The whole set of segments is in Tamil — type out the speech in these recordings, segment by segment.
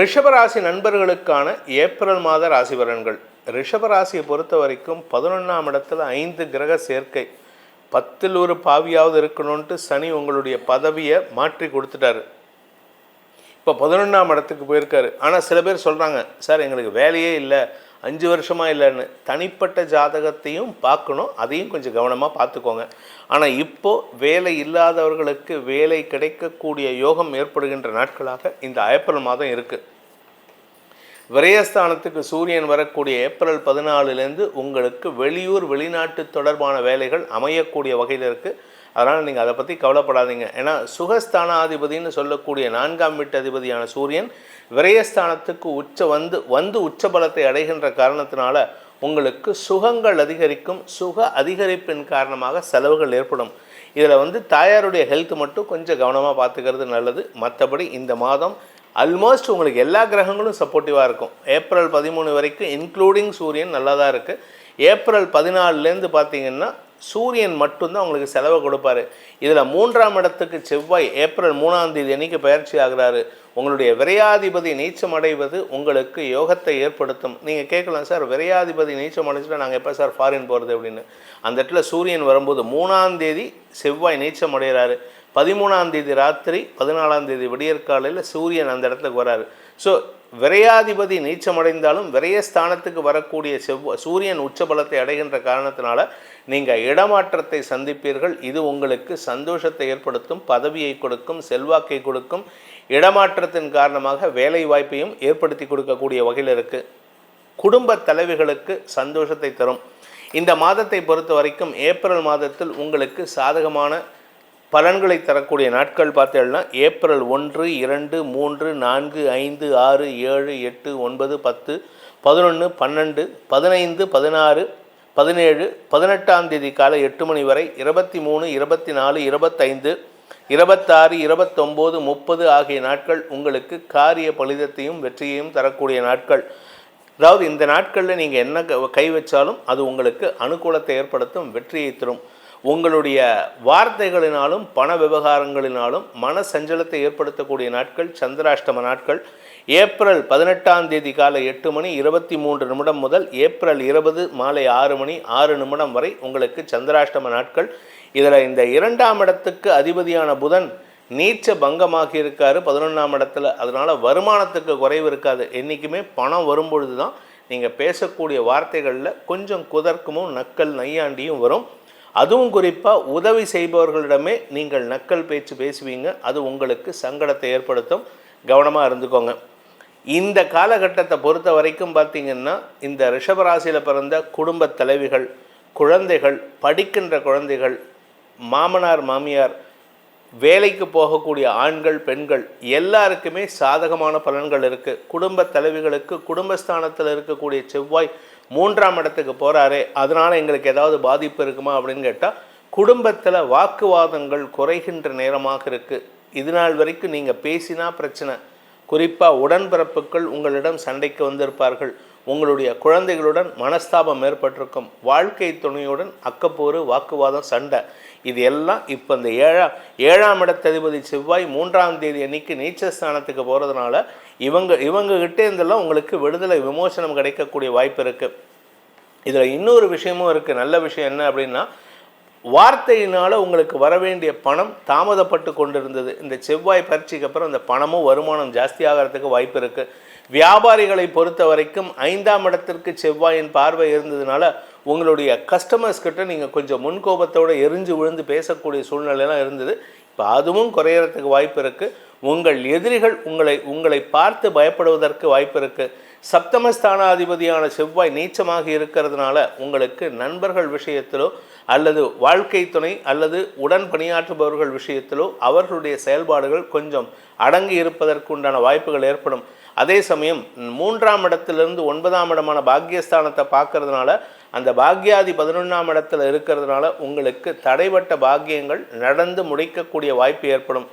ரிஷபராசி நண்பர்களுக்கான ஏப்ரல் மாத ராசி பலன்கள். ரிஷபராசியை பொறுத்த வரைக்கும் 11ஆம் இடத்துல 5 கிரக சேர்க்கை. 10ல் ஒரு பாவியாவது இருக்கணும்ன்ட்டு சனி உங்களுடைய பதவியை மாற்றி கொடுத்துட்டாரு. இப்போ 11ஆம் இடத்துக்கு போயிருக்காரு. ஆனால் சில பேர் சொல்கிறாங்க, சார் எங்களுக்கு வேலையே இல்லை, 5 வருஷமாக இல்லைன்னு. தனிப்பட்ட ஜாதகத்தையும் பார்க்கணும், அதையும் கொஞ்சம் கவனமாக பார்த்துக்கோங்க. ஆனால் இப்போது வேலை இல்லாதவர்களுக்கு வேலை கிடைக்கக்கூடிய யோகம் ஏற்படுகின்ற நாட்களாக இந்த ஏப்ரல் மாதம் இருக்குது. விரயஸ்தானத்துக்கு சூரியன் வரக்கூடிய ஏப்ரல் 14லேருந்து உங்களுக்கு வெளியூர் வெளிநாட்டு தொடர்பான வேலைகள் அமையக்கூடிய வகையில் இருக்குது. அதனால் நீங்கள் அதை பற்றி கவலைப்படாதீங்க. ஏன்னா சுகஸ்தானாதிபதினு சொல்லக்கூடிய 4ஆம் வீட்டு அதிபதியான சூரியன் விரயஸ்தானத்துக்கு வந்து உச்சபலத்தை அடைகின்ற காரணத்தினால உங்களுக்கு சுகங்கள் அதிகரிக்கும். சுக அதிகரிப்பின் காரணமாக செலவுகள் ஏற்படும். இதில் தாயாருடைய ஹெல்த் மட்டும் கொஞ்சம் கவனமாக பார்த்துக்கிறது நல்லது. மற்றபடி இந்த மாதம் ஆல்மோஸ்ட் உங்களுக்கு எல்லா கிரகங்களும் சப்போர்ட்டிவாக இருக்கும். ஏப்ரல் 13 வரைக்கும் இன்க்ளூடிங் சூரியன் நல்லா தான் இருக்குது. ஏப்ரல் 14லேருந்து பார்த்தீங்கன்னா சூரியன் மட்டும்தான் உங்களுக்கு செலவை கொடுப்பார். இதில் 3ஆம் இடத்துக்கு செவ்வாய் ஏப்ரல் 3ஆம் தேதி அன்றைக்கி பயிற்சி ஆகிறாரு. உங்களுடைய விரையாதிபதி நீச்சம் அடைவது உங்களுக்கு யோகத்தை ஏற்படுத்தும். நீங்கள் கேட்கலாம், சார் விரையாதிபதி நீச்சம் அடைஞ்சிட்டா நாங்கள் எப்போ சார் ஃபாரின் போகிறது அப்படின்னு. அந்த இடத்துல சூரியன் வரும்போது 3ஆம் தேதி செவ்வாய் நீச்சம் அடைகிறாரு. 13ஆம் தேதி ராத்திரி 14ஆம் தேதி விடியற்காலையில் சூரியன் அந்த இடத்துக்கு வராரு. ஸோ விரையாதிபதி நீச்சமடைந்தாலும் விரயஸ்தானத்துக்கு வரக்கூடிய சூரியன் உச்சபலத்தை அடைகின்ற காரணத்தினால நீங்கள் இடமாற்றத்தை சந்திப்பீர்கள். இது உங்களுக்கு சந்தோஷத்தை ஏற்படுத்தும், பதவியை கொடுக்கும், செல்வாக்கை கொடுக்கும். இடமாற்றத்தின் காரணமாக வேலை வாய்ப்பையும் ஏற்படுத்தி கொடுக்கக்கூடிய வகையில் இருக்குது. குடும்ப தலைவிகளுக்கு சந்தோஷத்தை தரும். இந்த மாதத்தை பொறுத்த வரைக்கும் ஏப்ரல் மாதத்தில் உங்களுக்கு சாதகமான பலன்களை தரக்கூடிய நாட்கள் பார்த்தீங்கன்னா ஏப்ரல் 1, 2, 3, 4, 5, 6, 7, 8, 9, 10, 11, 12, 15, 16, 17, 18ஆம் தேதி காலை 8 மணி வரை, 23, 24, 25, 26, 29, 30 ஆகிய நாட்கள் உங்களுக்கு காரிய பலிதத்தையும் வெற்றியையும் தரக்கூடிய நாட்கள். அதாவது இந்த நாட்களில் நீங்கள் என்ன கை வச்சாலும் அது உங்களுக்கு அனுகூலத்தை ஏற்படுத்தும், வெற்றியை தரும். உங்களுடைய வார்த்தைகளினாலும் பண விவகாரங்களினாலும் மன சஞ்சலத்தை ஏற்படுத்தக்கூடிய நாட்கள் சந்திராஷ்டம நாட்கள். ஏப்ரல் 18ஆம் தேதி காலை 8 மணி 23 நிமிடம் முதல் ஏப்ரல் 20 மாலை 6 மணி 6 நிமிடம் வரை உங்களுக்கு சந்திராஷ்டம நாட்கள். இதில் இந்த 2ஆம் இடத்துக்கு அதிபதியான புதன் நீச்ச பங்கமாகி இருக்காரு 11ஆம் இடத்துல. அதனால் வருமானத்துக்கு குறைவு இருக்காது. என்றைக்குமே பணம் வரும்பொழுது தான் நீங்கள் பேசக்கூடிய வார்த்தைகளில் கொஞ்சம் குதர்க்கமும் நக்கல் நையாண்டியும் வரும். அதுவும் குறிப்பாக உதவி செய்பவர்களிடமே நீங்கள் நக்கல் பேச்சு பேசுவீங்க. அது உங்களுக்கு சங்கடத்தை ஏற்படுத்தும். கவனமாக இருந்துக்கோங்க. இந்த காலகட்டத்தை பொறுத்த வரைக்கும் பார்த்திங்கன்னா இந்த ரிஷபராசியில் பிறந்த குடும்ப தலைவிகள், குழந்தைகள், படிக்கின்ற குழந்தைகள், மாமனார் மாமியார், வேலைக்கு போகக்கூடிய ஆண்கள் பெண்கள் எல்லாருக்குமே சாதகமான பலன்கள் இருக்குது. குடும்ப தலைவிகளுக்கு குடும்பஸ்தானத்தில் இருக்கக்கூடிய செவ்வாய் 3ஆம் இடத்துக்கு போகிறாரே, அதனால் எங்களுக்கு ஏதாவது பாதிப்பு இருக்குமா அப்படின்னு கேட்டால் குடும்பத்தில் வாக்குவாதங்கள் குறைகின்ற நேரமாக இருக்குது. இது நாள் வரைக்கும் நீங்கள் பேசினா பிரச்சனை. குறிப்பாக உடன்பிறப்புகள் உங்களிடம் சண்டைக்கு வந்திருப்பார்கள். உங்களுடைய குழந்தைகளுடன் மனஸ்தாபம் ஏற்பட்டிருக்கும். வாழ்க்கை துணையுடன் அக்கப்போரு, வாக்குவாதம், சண்டை. இது எல்லாம் இப்போ இந்த 7ஆம் இடத்ததிபதி செவ்வாய் 3ஆம் தேதி அன்னைக்கு நீச்சஸ்தானத்துக்கு போகிறதுனால இவங்ககிட்டே இருந்தெல்லாம் உங்களுக்கு விடுதலை விமோசனம் கிடைக்கக்கூடிய வாய்ப்பு இருக்குது. இதில் இன்னொரு விஷயமும் இருக்குது. நல்ல விஷயம் என்ன அப்படின்னா, வார்த்தையினால் உங்களுக்கு வர வேண்டிய பணம் தாமதப்பட்டு கொண்டிருந்தது. இந்த செவ்வாய் பரீட்சைக்கு அப்புறம் அந்த பணமும் வருமானம் ஜாஸ்தியாகிறதுக்கு வாய்ப்பு இருக்குது. வியாபாரிகளை பொறுத்த வரைக்கும் 5ஆம் இடத்திற்கு செவ்வாயின் பார்வை இருந்ததுனால உங்களுடைய கஸ்டமர்ஸ் கிட்ட நீங்கள் கொஞ்சம் முன்கோபத்தோடு எரிஞ்சு விழுந்து பேசக்கூடிய சூழ்நிலையெல்லாம் இருந்தது. இப்போ அதுவும் குறையறதுக்கு வாய்ப்பு இருக்குது. உங்கள் எதிரிகள் உங்களை பார்த்து பயப்படுவதற்கு வாய்ப்பு இருக்குது. சப்தமஸ்தானாதிபதியான செவ்வாய் நீச்சமாக இருக்கிறதுனால உங்களுக்கு நண்பர்கள் விஷயத்திலோ அல்லது வாழ்க்கை துணை அல்லது உடன் பணியாற்றுபவர்கள் விஷயத்திலோ அவர்களுடைய செயல்பாடுகள் கொஞ்சம் அடங்கி இருப்பதற்கு உண்டான வாய்ப்புகள் ஏற்படும். அதே சமயம் 3ஆம் இடத்திலிருந்து 9ஆம் இடமான பாக்கியஸ்தானத்தை பார்க்கறதுனால அந்த பாக்யாதி 11ஆம் இடத்துல இருக்கிறதுனால உங்களுக்கு தடைப்பட்ட பாக்கியங்கள் நடந்து முடிக்கக்கூடிய வாய்ப்பு ஏற்படும்.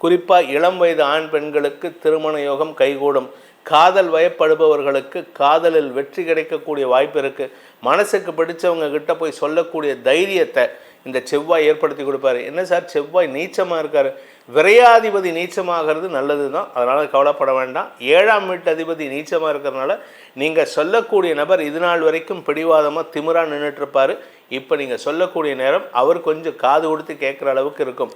குறிப்பாக இளம் வயது ஆண் பெண்களுக்கு திருமண யோகம் கைகூடும். காதல் வயப்படுபவர்களுக்கு காதலில் வெற்றி கிடைக்கக்கூடிய வாய்ப்பு இருக்குது. மனசுக்கு பிடிச்சவங்க கிட்ட போய் சொல்லக்கூடிய தைரியத்தை இந்த செவ்வாய் ஏற்படுத்தி கொடுப்பாரு. என்ன சார் செவ்வாய் நீச்சமாக இருக்கார், விரையாதிபதி நீச்சமாகிறது நல்லது தான், அதனால் கவலைப்பட வேண்டாம். 7ஆம் வீட்டு அதிபதி நீச்சமாக இருக்கிறதுனால நீங்கள் சொல்லக்கூடிய நபர் இது நாள் வரைக்கும் பிடிவாதமாக திமிராக நின்றுட்டுருப்பார். இப்போ நீங்கள் சொல்லக்கூடிய நேரம் அவர் கொஞ்சம் காது கொடுத்து கேட்குற அளவுக்கு இருக்கும்.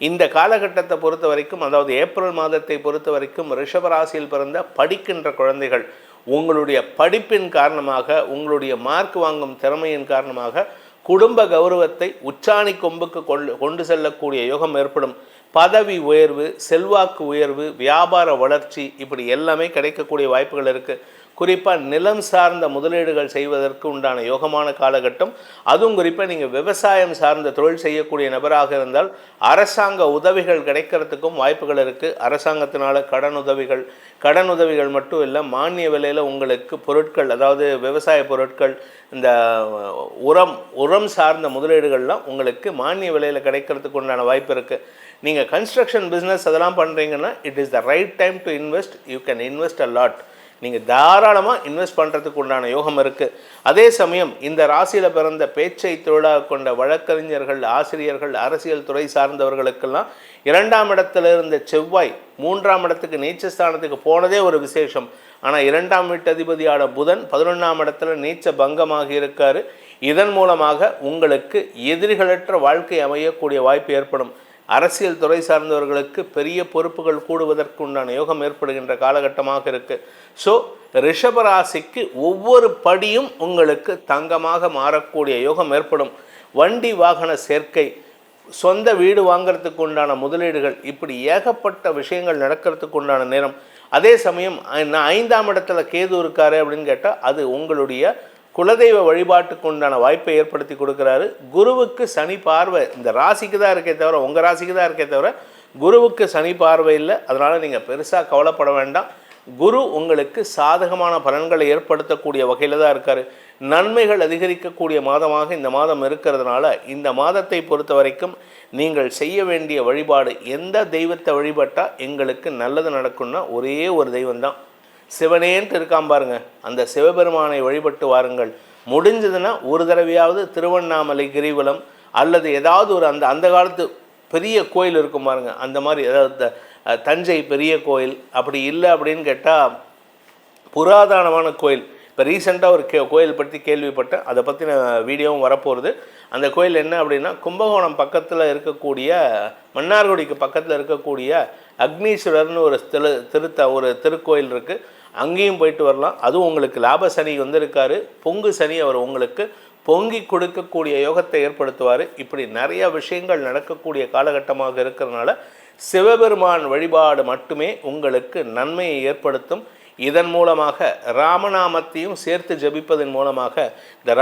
இந்த காலகட்டத்தை பொறுத்த வரைக்கும், அதாவது ஏப்ரல் மாதத்தை பொறுத்த வரைக்கும் ரிஷபராசியில் பிறந்த படிக்கின்ற குழந்தைகள் உங்களுடைய படிப்பின் காரணமாக, உங்களுடைய மார்க் வாங்கும் திறமையின் காரணமாக குடும்ப கௌரவத்தை உச்சாணி கொம்புக்கு கொண்டு செல்லக்கூடிய யோகம் ஏற்படும். பதவி உயர்வு, செல்வாக்கு உயர்வு, வியாபார வளர்ச்சி, இப்படி எல்லாமே கிடைக்கக்கூடிய வாய்ப்புகள் இருக்குது. குறிப்பாக நிலம் சார்ந்த முதலீடுகள் செய்வதற்கு உண்டான யோகமான காலகட்டம். அதுவும் குறிப்பாக நீங்கள் விவசாயம் சார்ந்த தொழில் செய்யக்கூடிய நபராக இருந்தால் அரசாங்க உதவிகள் கிடைக்கிறதுக்கும் வாய்ப்புகள் இருக்குது. அரசாங்கத்தினால கடன் உதவிகள் மட்டும் இல்லை, மானிய விலையில் உங்களுக்கு பொருட்கள், அதாவது விவசாய பொருட்கள், இந்த உரம் சார்ந்த முதலீடுகள்லாம் உங்களுக்கு மானிய விலையில் கிடைக்கிறதுக்கு உண்டான வாய்ப்பு இருக்குது. நீங்கள் கன்ஸ்ட்ரக்ஷன் பிஸ்னஸ் அதெல்லாம் பண்ணுறீங்கன்னா it is the right time to invest. You can invest a lot. நீங்கள் தாராளமாக இன்வெஸ்ட் பண்ணுறதுக்கு உண்டான யோகம் இருக்குது. அதே சமயம் இந்த ராசியில் பிறந்த பேச்சை தொழிலாக கொண்ட வழக்கறிஞர்கள், ஆசிரியர்கள், அரசியல் துறை சார்ந்தவர்களுக்கெல்லாம் 2ஆம் இடத்துல இருந்த செவ்வாய் 3ஆம் இடத்துக்கு நீச்சஸ்தானத்துக்கு போனதே ஒரு விசேஷம். ஆனால் 2ஆம் வீட்டு அதிபதியான புதன் 11ஆம் இடத்துல நீச்ச பங்கமாக இருக்கார். இதன் மூலமாக உங்களுக்கு எதிரிகளற்ற வாழ்க்கை அமையக்கூடிய வாய்ப்பு ஏற்படும். அரசியல் துறை சார்ந்தவர்களுக்கு பெரிய பொறுப்புகள் கூடுவதற்கு உண்டான யோகம் ஏற்படுகின்ற காலகட்டமாக இருக்குது. ஸோ ரிஷபராசிக்கு ஒவ்வொரு படியும் உங்களுக்கு தங்கமாக மாறக்கூடிய யோகம் ஏற்படும். வண்டி வாகன சேர்க்கை, சொந்த வீடு வாங்கிறதுக்கு உண்டான முதலீடுகள், இப்படி ஏகப்பட்ட விஷயங்கள் நடக்கிறதுக்கு உண்டான நேரம். அதே சமயம் 5ஆம் இடத்துல கேது இருக்காரு அப்படின்னு கேட்டால் அது உங்களுடைய குலதெய்வ வழிபாட்டுக்கு உண்டான வாய்ப்பை ஏற்படுத்தி கொடுக்குறாரு. குருவுக்கு சனி பார்வை இந்த ராசிக்கு தான் இருக்கே தவிர, உங்கள் ராசிக்கு தான் இருக்கே தவிர குருவுக்கு சனி பார்வை இல்லை. அதனால் நீங்கள் பெருசாக கவலைப்பட வேண்டாம். குரு உங்களுக்கு சாதகமான பலன்களை ஏற்படுத்தக்கூடிய வகையில் தான் இருக்கார். நன்மைகள் அதிகரிக்கக்கூடிய மாதமாக இந்த மாதம் இருக்கிறதுனால இந்த மாதத்தை பொறுத்த வரைக்கும் நீங்கள் செய்ய வேண்டிய வழிபாடு, எந்த தெய்வத்தை வழிபட்டால் எங்களுக்கு நல்லது நடக்கும்னா ஒரே ஒரு தெய்வம்தான், சிவனேன்ட்டு இருக்கான் பாருங்க, அந்த சிவபெருமானை வழிபட்டு வாருங்கள். முடிஞ்சதுன்னா ஒரு தடவையாவது திருவண்ணாமலை கிரிவலம் அல்லது ஏதாவது ஒரு அந்த காலத்து பெரிய கோயில் இருக்கும் பாருங்க, அந்த மாதிரி ஏதாவது தஞ்சை பெரிய கோயில், அப்படி இல்லை அப்படின்னு கேட்டால் புராதனமான கோயில். இப்போ ரீசெண்டாக ஒரு கோயில் பற்றி கேள்விப்பட்டேன், அதை பற்றின வீடியோவும் வரப்போகிறது. அந்த கோயில் என்ன அப்படின்னா, கும்பகோணம் பக்கத்தில் இருக்கக்கூடிய, மன்னார்குடிக்கு பக்கத்தில் இருக்கக்கூடிய அக்னீஸ்வரர்னு ஒரு திருக்கோயில் இருக்குது. அங்கேயும் போயிட்டு வரலாம். அதுவும் உங்களுக்கு லாப சனி வந்திருக்காரு, பொங்கு சனி அவர் உங்களுக்கு பொங்கி கொடுக்கக்கூடிய யோகத்தை ஏற்படுத்துவார். இப்படி நிறைய விஷயங்கள் நடக்கக்கூடிய காலகட்டமாக இருக்கிறதுனால சிவபெருமான் வழிபாடு மட்டுமே உங்களுக்கு நன்மையை ஏற்படுத்தும். இதன் மூலமாக ராமநாமத்தையும் சேர்த்து ஜபிப்பதன் மூலமாக இந்த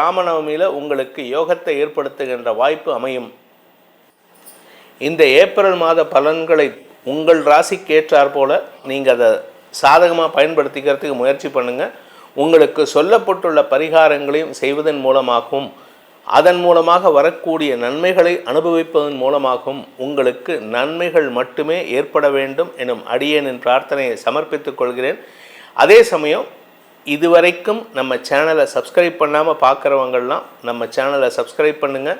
ராமநவமியில் உங்களுக்கு யோகத்தை ஏற்படுத்துகின்ற வாய்ப்பு அமையும். இந்த ஏப்ரல் மாத பலன்களை உங்கள் ராசிக்கு ஏற்றாற் போல நீங்கள் அதை சாதகமாக பயன்படுத்திக்கிறதுக்கு முயற்சி பண்ணுங்கள். உங்களுக்கு சொல்லப்பட்டுள்ள பரிகாரங்களையும் செய்வதன் மூலமாகவும் அதன் மூலமாக வரக்கூடிய நன்மைகளை அனுபவிப்பதன் மூலமாகவும் உங்களுக்கு நன்மைகள் மட்டுமே ஏற்பட வேண்டும் எனும் அடியேனின் பிரார்த்தனையை சமர்ப்பித்துக் கொள்கிறேன். அதே சமயம் இதுவரைக்கும் நம்ம சேனலை சப்ஸ்கிரைப் பண்ணாமல் பார்க்குறவங்கள்லாம் நம்ம சேனலை சப்ஸ்கிரைப் பண்ணுங்கள்,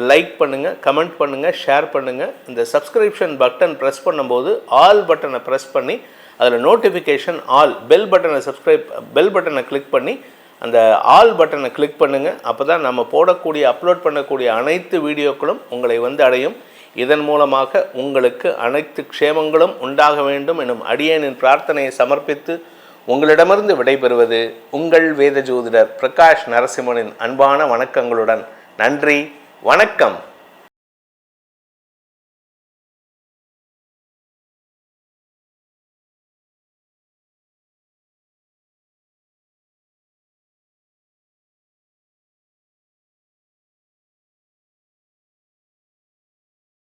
லைக் பண்ணுங்கள், கமெண்ட் பண்ணுங்கள், ஷேர் பண்ணுங்கள். இந்த சப்ஸ்கிரிப்ஷன் பட்டன் ப்ரெஸ் பண்ணும்போது ஆல் பட்டனை ப்ரெஸ் பண்ணி அதில் நோட்டிஃபிகேஷன் ஆல் பெல் பட்டனை கிளிக் பண்ணி அந்த ஆல் பட்டனை கிளிக் பண்ணுங்கள். அப்போ தான் நம்ம அப்லோட் பண்ணக்கூடிய அனைத்து வீடியோக்களும் உங்களை வந்து அடையும். இதன் மூலமாக உங்களுக்கு அனைத்து க்ஷேமங்களும் உண்டாக வேண்டும் எனும் அடியேனின் பிரார்த்தனையை சமர்ப்பித்து உங்களிடமிருந்து விடைபெறுவது உங்கள் வேத ஜோதிடர் பிரகாஷ் நரசிம்மனின் அன்பான வணக்கங்களுடன். நன்றி, வணக்கம்.